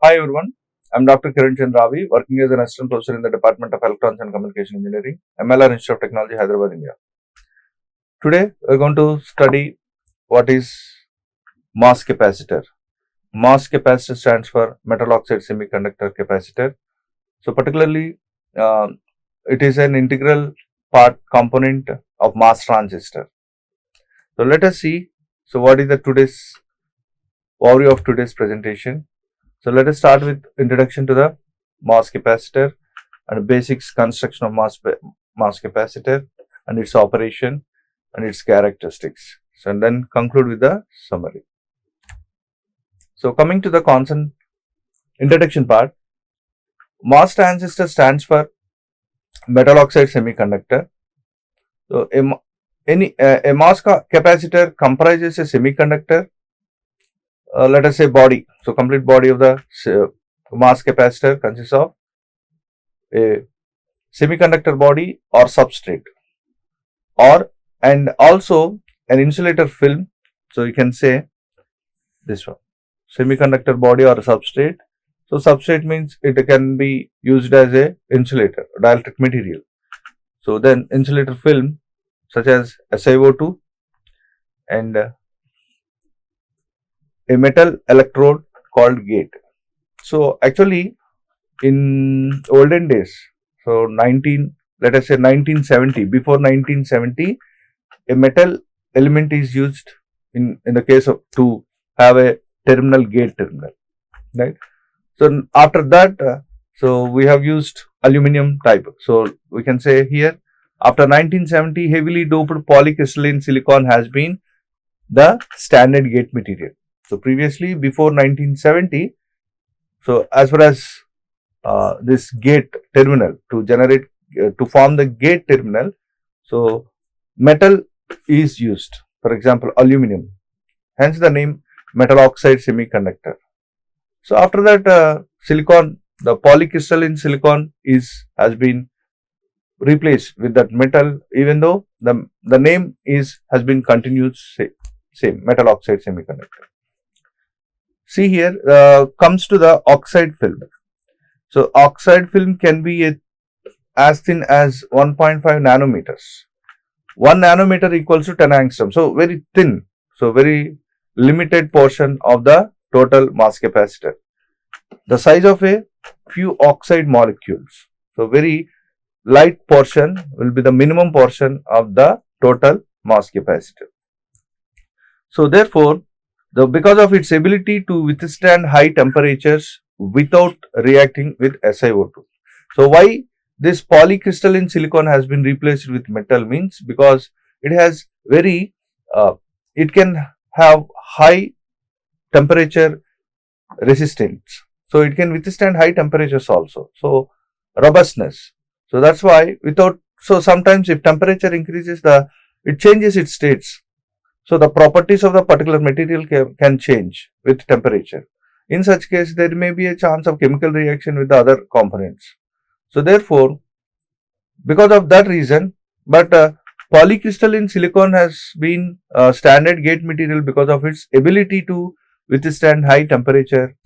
Hi everyone, I'm Dr. Kiran Raavi, working as an assistant professor in the Department of Electronics and Communication Engineering, MLR Institute of Technology, Hyderabad, India. Today we're going to study what is MOS capacitor. MOS capacitor stands for metal oxide semiconductor capacitor. So particularly it is an integral part component of MOS transistor. So let us see. So what is the today's overview of today's presentation? So let us start with introduction to the MOS capacitor and basics construction of MOS capacitor and its operation and its characteristics. So and then conclude with the summary. So coming to the constant introduction part, MOS transistor stands for metal oxide semiconductor. So a MOS capacitor comprises a semiconductor. Let us say body. So complete body of the MOS capacitor consists of a semiconductor body or substrate, and also an insulator film. So you can say this one, semiconductor body or substrate. So substrate means it can be used as a insulator, dielectric material. So then insulator film such as SiO2 and a metal electrode called gate. So actually in olden days, so let us say 1970, before 1970, a metal element is used in the case of to have a terminal gate terminal, right? So after that, so we have used aluminum type. So we can say here after 1970, heavily doped polycrystalline silicon has been the standard gate material. So previously, before 1970, so as far as this gate terminal to form the gate terminal, so metal is used, for example aluminum, hence the name metal oxide semiconductor. So after that, silicon, the polycrystalline silicon has been replaced with that metal, even though the name has been continued same metal oxide semiconductor. See here, comes to the oxide film. So oxide film can be as thin as 1.5 nanometers. 1 nanometer equals to 10 angstrom. So very thin. So very limited portion of the total MOS capacitor. The size of a few oxide molecules. So very light portion will be the minimum portion of the total MOS capacitor. So therefore, because of its ability to withstand high temperatures without reacting with SiO2. So why this polycrystalline silicon has been replaced with metal means because it has it can have high temperature resistance. So it can withstand high temperatures also. So robustness. So that's why so sometimes if temperature increases, it changes its states. So the properties of the particular material can change with temperature. In such case, there may be a chance of chemical reaction with the other components. So therefore, because of that reason, but polycrystalline silicon has been standard gate material because of its ability to withstand high temperature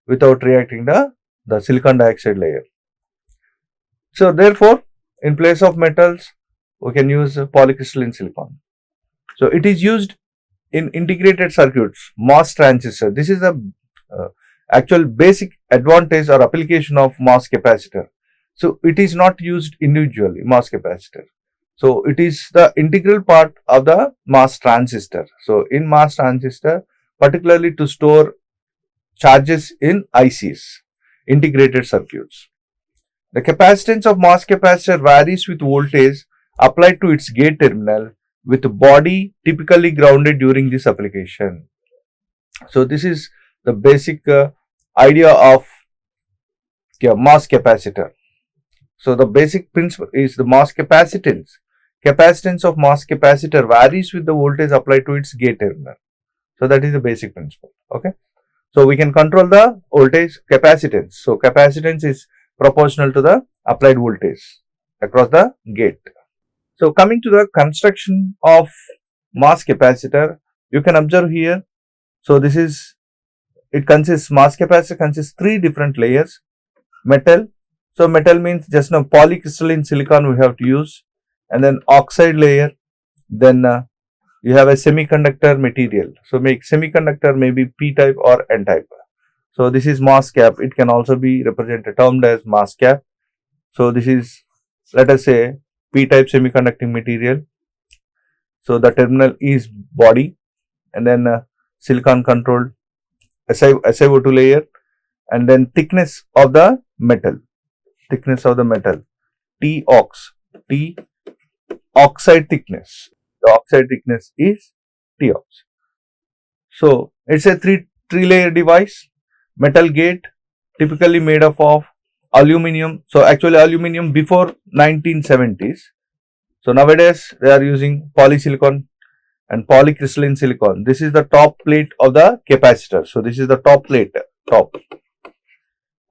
without reacting the silicon dioxide layer. So therefore, in place of metals, we can use polycrystalline silicon. So it is used in integrated circuits, MOS transistor. This is the actual basic advantage or application of MOS capacitor. So it is not used individually, MOS capacitor. So it is the integral part of the MOS transistor. So in MOS transistor, particularly to store charges in ICs, integrated circuits. The capacitance of MOS capacitor varies with voltage applied to its gate terminal, with body typically grounded during this application. So this is the basic idea of MOS capacitor. So the basic principle is the MOS capacitance. Capacitance of MOS capacitor varies with the voltage applied to its gate terminal. So that is the basic principle. Okay. So we can control the voltage capacitance. So capacitance is proportional to the applied voltage across the gate. So coming to the construction of MOS capacitor, you can observe here. So this is it consists, MOS capacitor consists 3 different layers. Metal, so metal means just now polycrystalline silicon we have to use, and then oxide layer, then you have a semiconductor material. So make semiconductor may be P type or N type. So this is MOS cap. It can also be represented termed as MOS cap. So this is, let us say, P type semiconducting material. So the terminal is body, and then silicon controlled SiO2 layer, and then thickness of the metal. T oxide thickness. The oxide thickness is T ox. So it's a three layer device. Metal gate, typically made up of aluminum. So actually aluminum before 1970s. So nowadays they are using polysilicon and polycrystalline silicon. This is the top plate of the capacitor. So this is the top plate, top.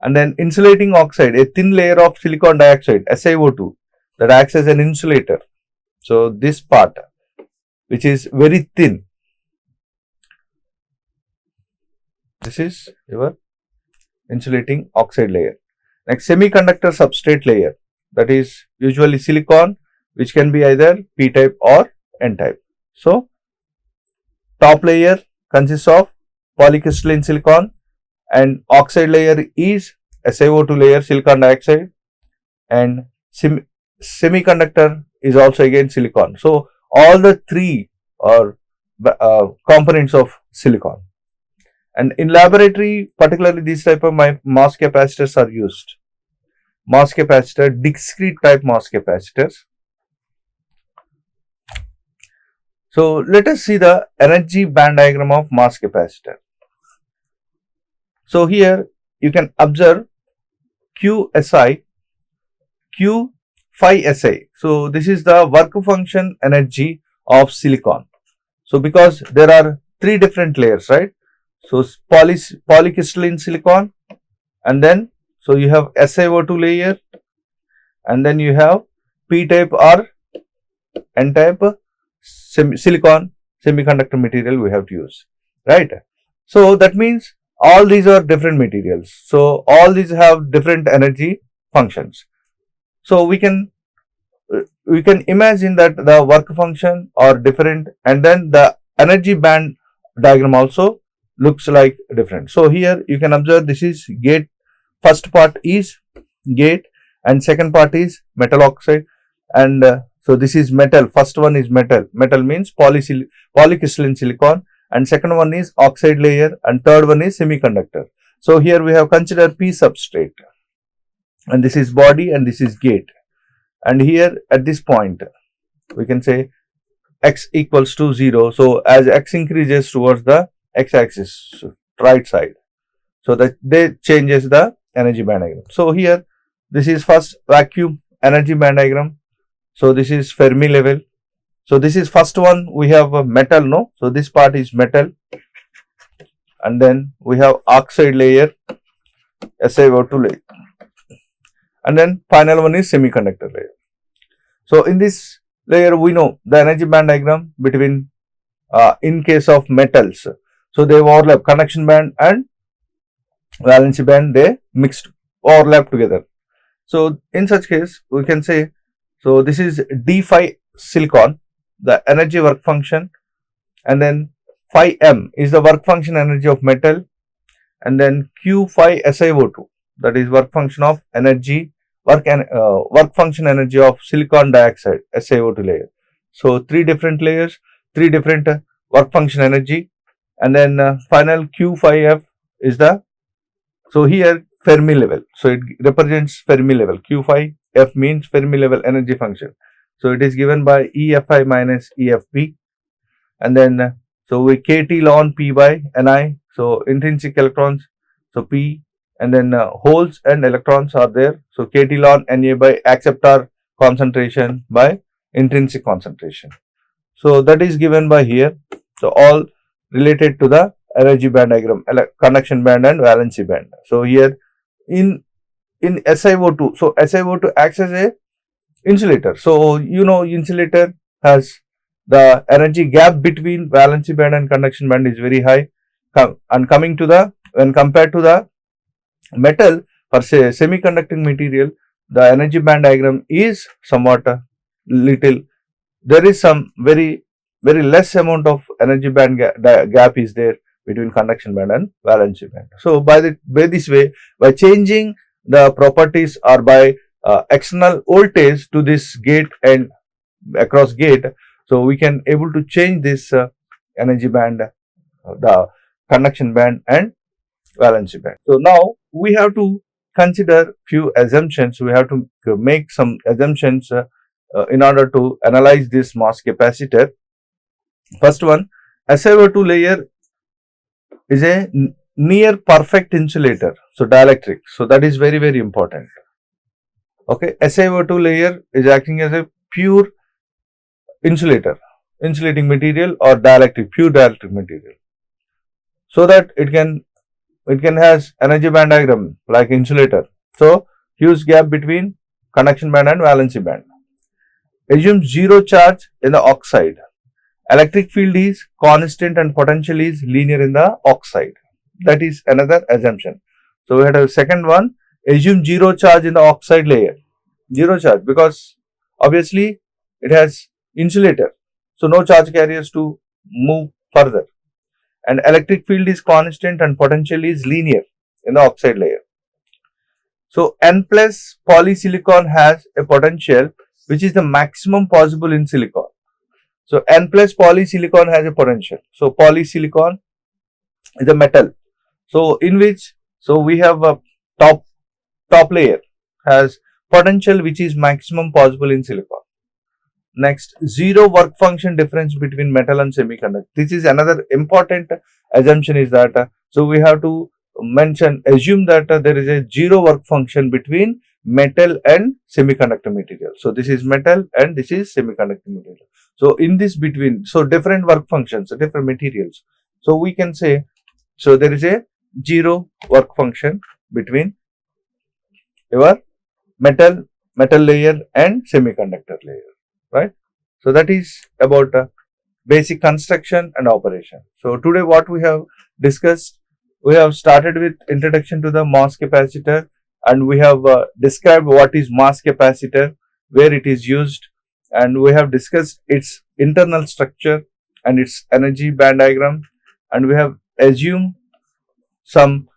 And then insulating oxide, a thin layer of silicon dioxide, SiO2, that acts as an insulator. So this part, which is very thin, this is your insulating oxide layer. Next, semiconductor substrate layer, that is usually silicon, which can be either P type or N type. So top layer consists of polycrystalline silicon, and oxide layer is SiO2 layer, silicon dioxide, and semiconductor is also again silicon. So all the 3 are components of silicon. And in laboratory, particularly these type of MOS capacitors are used. MOS capacitor, discrete type MOS capacitors. So let us see the energy band diagram of MOS capacitor. So here you can observe QSI, Q phi Si. So this is the work function energy of silicon. So because there are 3 different layers, right? So polycrystalline silicon, and then so you have SiO2 layer, and then you have P type or N type silicon semiconductor material we have to use, right? So that means all these are different materials. So all these have different energy functions. So we can imagine that the work function are different, and then the energy band diagram also looks like different. So here you can observe this is gate. First part is gate, and second part is metal oxide, and so this is metal. First one is metal. Metal means polycrystalline silicon, and second one is oxide layer, and third one is semiconductor. So here we have considered P substrate, and this is body, and this is gate. And here at this point we can say x equals to 0. So as x increases towards the x axis, right side, so that they changes the energy band diagram. So here this is first vacuum energy band diagram. So this is Fermi level. So this is first one, we have a metal, no? So this part is metal, and then we have oxide layer, SiO2 layer, and then final one is semiconductor layer. So in this layer we know the energy band diagram between in case of metals, so they overlap, conduction band and valency band, they mixed overlap together. So in such case we can say, so this is d phi silicon, the energy work function, and then phi m is the work function energy of metal, and then q phi SiO2, that is work function of energy work function energy of silicon dioxide, SiO2 layer. So 3 different layers, 3 different work function energy, and then final q phi f is the, so here Fermi level, so it represents Fermi level. Q phi f means Fermi level energy function. So it is given by EFI minus EFP, and then so we KT ln P by Ni. So intrinsic electrons, so P, and then holes and electrons are there. So KT ln Na by acceptor concentration by intrinsic concentration. So that is given by here. So all related to the energy band diagram, conduction band and valency band. So here in SiO2, so SiO2 acts as a insulator. So you know insulator has the energy gap between valency band and conduction band is very high, and coming to the when compared to the metal, for say semiconducting material, the energy band diagram is somewhat little. There is some very less amount of energy band gap is there between conduction band and valency band. So by this way, by changing the properties or by external voltage to this gate and across gate, so we can able to change this energy band, the conduction band and valency band. So now we have to consider few assumptions. We have to make some assumptions in order to analyze this MOS capacitor. First one, SiO2 layer is a near perfect insulator, so dielectric. So that is very important. Okay, SiO2 layer is acting as a pure insulator, insulating material or dielectric, pure dielectric material, so that it can has energy band diagram like insulator. So huge gap between conduction band and valency band. Assume zero charge in the oxide. Electric field is constant and potential is linear in the oxide. That is another assumption. So we had a second one. Assume zero charge in the oxide layer. Zero charge, because obviously it has insulator, so no charge carriers to move further, and electric field is constant and potential is linear in the oxide layer. So N plus polysilicon has a potential which is the maximum possible in silicon. So N plus polysilicon has a potential. So polysilicon is a metal. So in which, so we have a top layer has potential which is maximum possible in silicon. Next, zero work function difference between metal and semiconductor. This is another important assumption, is that so we have to assume that there is a zero work function between metal and semiconductor material. So this is metal and this is semiconductor material. So in this between, so different work functions, different materials. So we can say, so there is a zero work function between your metal layer and semiconductor layer, right? So that is about basic construction and operation. So today what we have discussed, we have started with introduction to the MOS capacitor, and we have described what is MOS capacitor, where it is used, and we have discussed its internal structure and its energy band diagram, and we have assumed some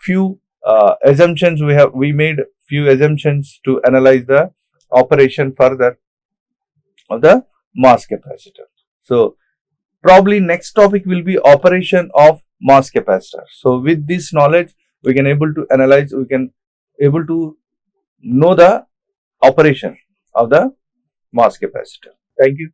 few assumptions. We made few assumptions to analyze the operation further of the MOS capacitor. So probably next topic will be operation of MOS capacitor. So with this knowledge, we can able to analyze, we can able to know the operation of the MOS capacitor. Thank you.